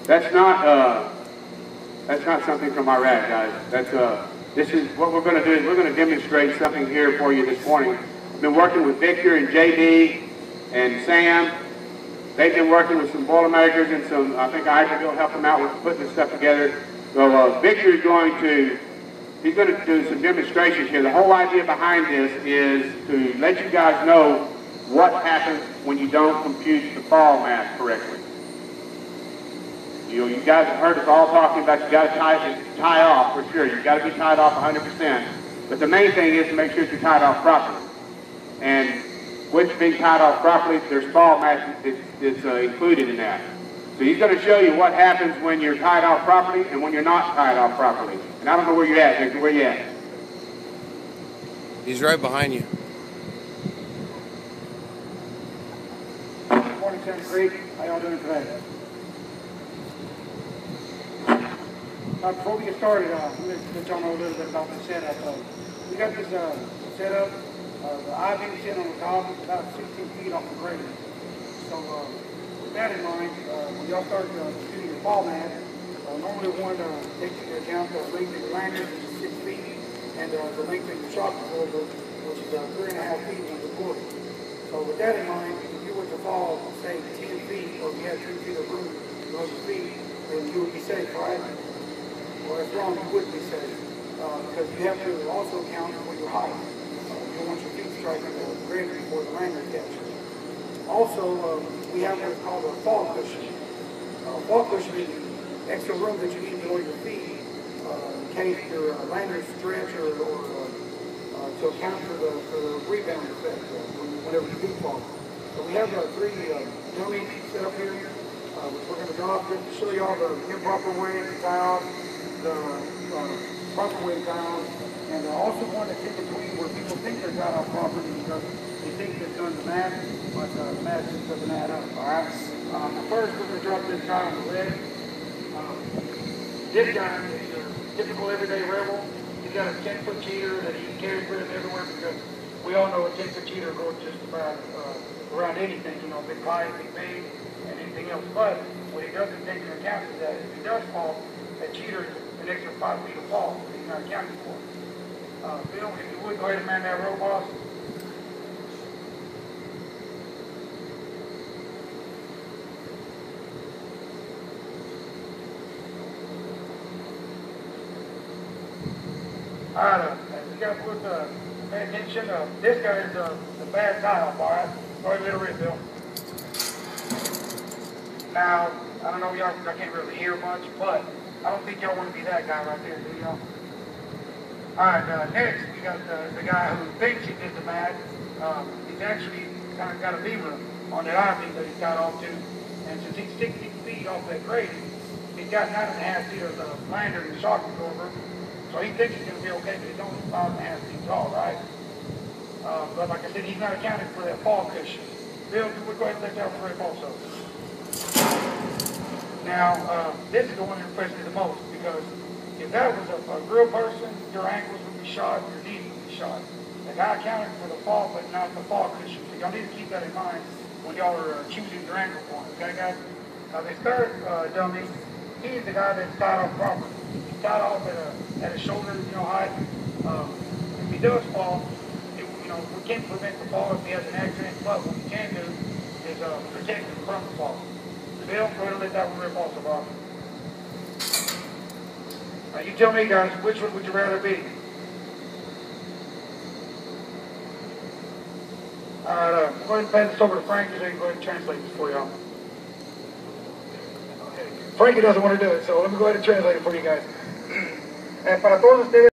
That's not something from Iraq, guys. This is what we're going to do. Is we're going to demonstrate something here for you this morning. I've been working with Victor and JD and Sam. They've been working with some Boilermakers and some, I think Iberville helped them out with putting this stuff together. So Victor is going to do some demonstrations here. The whole idea behind this is to let you guys know what happens when you don't compute the fall mass correctly. You guys have heard us all talking about you got to tie off for sure. You've got to be tied off 100%. But the main thing is to make sure you're tied off properly. And with being tied off properly, there's fall mass that's included in that. So he's going to show you what happens when you're tied off properly and when you're not tied off properly. And I don't know where you're at, Victor. Where you at? He's right behind you. Good morning, Senator Creek. How y'all doing today? Before we get started, let me let y'all know a little bit about the setup. We got this setup. The I-beam sitting on the top is about 16 feet off the grade. So with that in mind, when y'all start shooting your fall mat, normally one takes into account the length of your lanyard, which is 6 feet, and the length of your shock absorber, which is 3.5 feet when recorded. So with that in mind, if you were to fall, say 10 feet, or if you had 10 feet of room below your feet, then you would be safe, right? Well, that's wrong, you wouldn't be safe, because you have to also account for your height. You don't want your feet striking the grid before the lanyard catches. Also, we have what's called a fall cushion. Fall cushion is extra room that you need below your feet in case your lanyard stretch or to account for the rebound effect whenever you do fall. So we have 3 dummies set up here, which we're going to drop just to show you all the improper way to tie off, the proper way down, and also one that's in between where people think they're tied off properly because they think they've done the math, but the math just doesn't add up, alright? First, we're going to drop this guy on the leg. This guy is your typical everyday rebel. He's got a 10-foot cheater that he carries with him everywhere because we all know a 10-foot cheater goes just about around anything, you know, big pie, big bait, and anything else. But what he doesn't take into account is that if he does fall, that cheater is an extra 5 feet of fall that he's not accounting for. Bill, if you would, go ahead and man that row, boss. Alright, you got to pay attention. This guy is the bad tie-off, alright? Go ahead and let it rip, Bill. Now, I don't know, y'all, I can't really hear much, but I don't think y'all want to be that guy right there, do y'all? Alright, next we got the guy who thinks he did the math. He's actually kind of got a lever on that I-beam that he's got off to. And since he's 16 feet off that grade, he's got 9.5 feet of the lanyard and shock absorber. So he thinks he's going to be okay, but he's only 5.5 feet tall, right? But like I said, he's not accounting for that fall cushion. Bill, you would go ahead and let that one rip also. Now, this is the one that impressed me the most because if that was a real person, your ankles would be shot, your knees would be shot. The guy accounted for the fall, but not the fall cushion. So y'all need to keep that in mind when y'all are choosing your ankle point, okay, guys? Now, this third dummy, he's the guy that's tied off properly. He's tied off at a shoulder, height. If he does fall, we can't prevent the fall if he has an accident, but what we can do is protect him from the fall. Bill, go ahead and let that one rip also, Bob. Now you tell me, guys, which one would you rather be? Alright, go ahead and pass this over to Frank, so he can go ahead and translate this for y'all. Okay. Frankie doesn't want to do it, so let me go ahead and translate it for you guys. Para todos ustedes.